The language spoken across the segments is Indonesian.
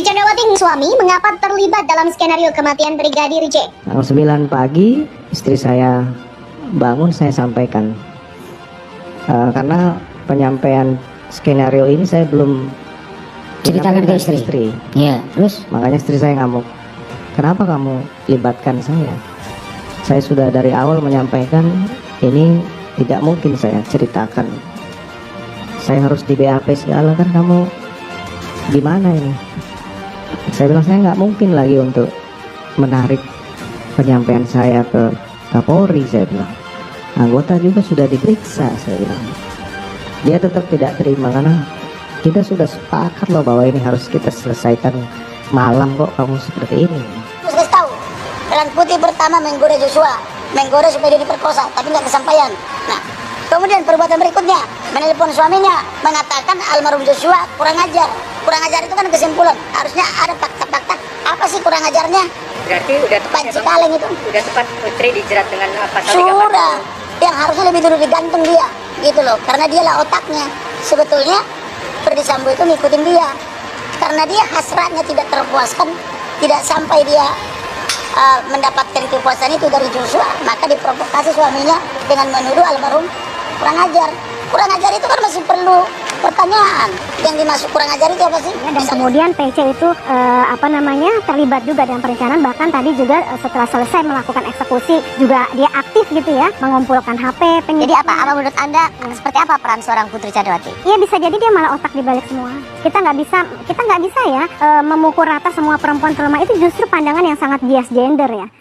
Putri Chandrawati suami mengapa terlibat dalam skenario kematian Brigadir J? Tanggal 9 pagi istri saya bangun, saya sampaikan karena penyampaian skenario ini saya belum ceritakan ke istri. Ya, terus makanya istri saya ngamuk. Kenapa kamu libatkan saya? Saya sudah dari awal menyampaikan ini tidak mungkin saya ceritakan. Saya harus di BAP segala, kan kamu gimana ini? Saya bilang saya nggak mungkin lagi untuk menarik penyampaian saya ke Kapolri. Saya bilang anggota juga sudah diperiksa. Saya bilang dia tetap tidak terima karena kita sudah sepakat loh bahwa ini harus kita selesaikan malam, kok kamu seperti ini. Terus tahu Kerang Putih pertama menggoda Joshua, menggoda supaya dia diperkosa, tapi nggak kesampaian. Nah, kemudian perbuatan berikutnya menelpon suaminya mengatakan almarhum Joshua kurang ajar. Kurang ajar itu kan kesimpulan, harusnya ada fakta-fakta. Apa sih kurang ajarnya? Berarti udah tepat Panci kaleng itu. Udah tepat Putri dijerat dengan pasal 34. Sudah, yang harusnya lebih dulu digantung dia, gitu loh. Karena dialah otaknya. Sebetulnya Ferdy Sambo itu ngikutin dia, karena dia hasratnya tidak terpuaskan, tidak sampai dia mendapatkan kepuasan itu dari Joshua, maka diprovokasi suaminya dengan menuduh almarhum kurang ajar. Kurang ajar itu kan masih perlu pertanyaan. Yang dimaksud kurang ajar itu apa sih? Dan kemudian PC itu terlibat juga dalam perencanaan, bahkan tadi juga setelah selesai melakukan eksekusi juga dia aktif gitu ya, mengumpulkan HP. Jadi apa menurut Anda seperti apa peran seorang Putri Chandrawati? Iya, bisa jadi dia malah otak dibalik semua. Kita nggak bisa ya memukul rata semua perempuan lemah. Itu justru pandangan yang sangat bias gender ya.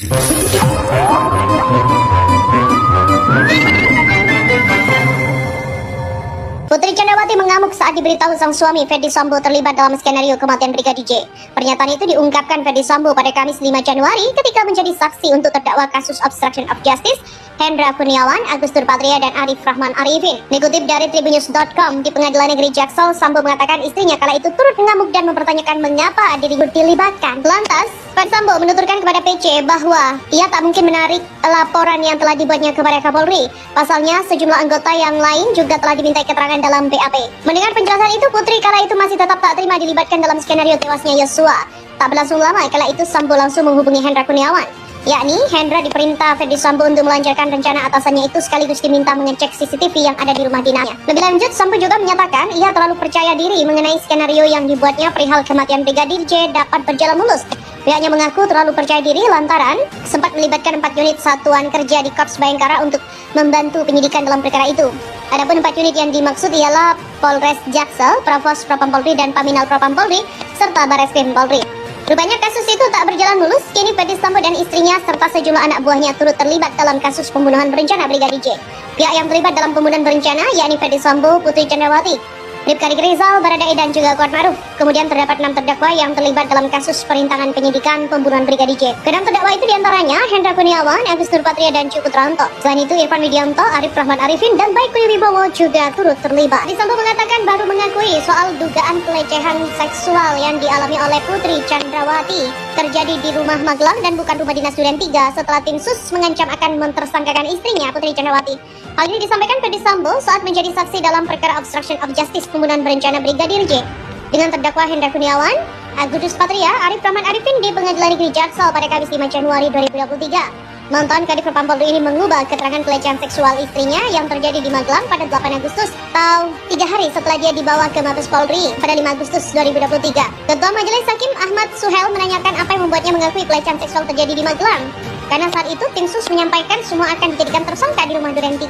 Putri Chandrawati mengamuk saat diberitahu sang suami Ferdy Sambo terlibat dalam skenario kematian Brigadir J. Pernyataan itu diungkapkan Ferdy Sambo pada Kamis 5 Januari ketika menjadi saksi untuk terdakwa kasus obstruction of justice Hendra Kurniawan, Agus Nurpatria, dan Arif Rahman Arifin. Dikutip dari tribunnews.com, di Pengadilan Negeri Jaksel, Sambo mengatakan istrinya kala itu turut mengamuk dan mempertanyakan mengapa dirinya dilibatkan. Lantas, Ferdy Sambo menuturkan kepada PC bahwa ia tak mungkin menarik laporan yang telah dibuatnya kepada Kapolri. Pasalnya, sejumlah anggota yang lain juga telah dimintai keterangan dalam BAP. Mendengar penjelasan itu, Putri kala itu masih tetap tak terima dilibatkan dalam skenario tewasnya Yosua. Tak berlangsung lama, kala itu Sambo langsung menghubungi Hendra Kurniawan. Yakni Hendra diperintah Ferdy Sambo untuk melancarkan rencana atasannya itu sekaligus diminta mengecek CCTV yang ada di rumah dinasnya. Lebih lanjut, Sambo juga menyatakan ia terlalu percaya diri mengenai skenario yang dibuatnya perihal kematian Brigadir J dapat berjalan mulus. Pihaknya mengaku terlalu percaya diri lantaran sempat melibatkan 4 unit satuan kerja di Korps Bayangkara untuk membantu penyidikan dalam perkara itu. Adapun 4 unit yang dimaksud ialah Polres Jaksel, Provos Propam Polri, dan Paminal Propam Polri, serta Bareskrim Polri. Rupanya kasus itu tak berjalan mulus, kini Ferdy Sambo dan istrinya serta sejumlah anak buahnya turut terlibat dalam kasus pembunuhan berencana Brigadir J. Pihak yang terlibat dalam pembunuhan berencana yakni Ferdy Sambo, Putri Chandrawati, Bribka Riki Rizal, Baradae, dan juga Kuat Ma'ruf. Kemudian terdapat 6 terdakwa yang terlibat dalam kasus perintangan penyidikan pembunuhan Brigadir J. Ke-6 terdakwa itu diantaranya Hendra Kurniawan, Agus Nurpatria, dan Cuk Putranto. Selain itu, Irfan Widianto, Arif Rahman Arifin, dan Baikuni Wibowo juga turut terlibat. Ferdy Sambo mengatakan baru mengakui soal dugaan pelecehan seksual yang dialami oleh Putri Chandrawati terjadi di rumah Magelang dan bukan rumah dinas Duren 3 setelah tim sus mengancam akan mentersangkakan istrinya Putri Chandrawati. Hal ini disampaikan Ferdy Sambo saat menjadi saksi dalam perkara obstruction of justice pembunuhan berencana Brigadir J dengan terdakwa Hendra Kurniawan, Agus Nurpatria, Arif Rahman Arifin di Pengadilan Negeri Jaksel pada Kamis 5 Januari 2023. Mantan Kadif Propam Polri ini mengubah keterangan pelecehan seksual istrinya yang terjadi di Magelang pada 8 Agustus atau 3 hari setelah dia dibawa ke Mabes Polri pada 5 Agustus 2023. Ketua Majelis Hakim Ahmad Suhel menanyakan apa yang membuatnya mengakui pelecehan seksual terjadi di Magelang. Karena saat itu tim sus menyampaikan semua akan dijadikan tersangka di rumah Duren 3.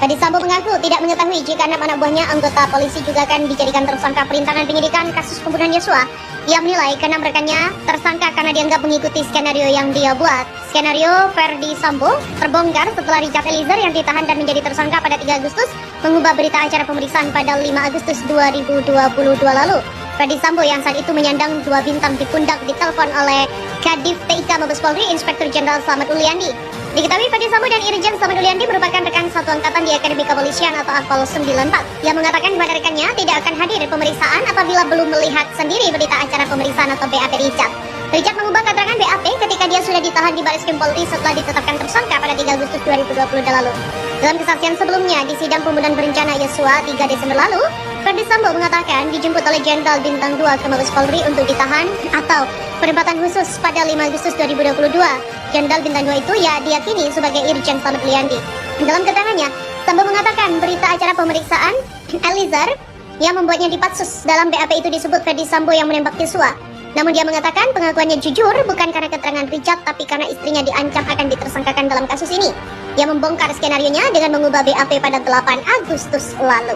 Ferdy Sambo mengaku tidak mengetahui jika 6 anak buahnya anggota polisi juga akan dijadikan tersangka perintangan penyidikan kasus pembunuhan Yosua. Ia menilai ke-6 rekannya tersangka karena dianggap mengikuti skenario yang dia buat. Skenario Ferdy Sambo terbongkar setelah Richard Eliezer yang ditahan dan menjadi tersangka pada 3 Agustus mengubah berita acara pemeriksaan pada 5 Agustus 2022 lalu. Ferdy Sambo yang saat itu menyandang 2 bintang di pundak ditelepon oleh Kadif TIK Mabes Polri Inspektur Jenderal Slamet Uliandi. Diketahui Ferdy Sambo dan Irjen Slamet Uliandi merupakan rekan satu angkatan di Akademi Kepolisian atau Akpol 94 yang mengatakan kepada rekannya tidak akan hadir pemeriksaan apabila belum melihat sendiri berita acara pemeriksaan atau BAP Richard. Richard mengubah keterangan BAP ketika dia sudah ditahan di Bareskrim Polri setelah ditetapkan tersangka pada 3 Agustus 2022 lalu. Dalam kesaksian sebelumnya di sidang pembunuhan berencana Yosua 3 Desember lalu, Ferdi Sambo mengatakan dijemput oleh Jenderal Bintang 2 ke Mabes Polri untuk ditahan atau penempatan khusus pada 5 Agustus 2022. Jenderal Bintang 2 itu ya diyakini sebagai Irjen Slamet Liandi. Dalam keterangannya, Sambo mengatakan berita acara pemeriksaan Eliezer yang membuatnya dipatsus. Dalam BAP itu disebut Ferdi Sambo yang menembak Yosua. Namun dia mengatakan pengakuannya jujur bukan karena keterangan Richard, tapi karena istrinya diancam akan ditersangkakan dalam kasus ini. Ia membongkar skenarionya dengan mengubah BAP pada 8 Agustus lalu.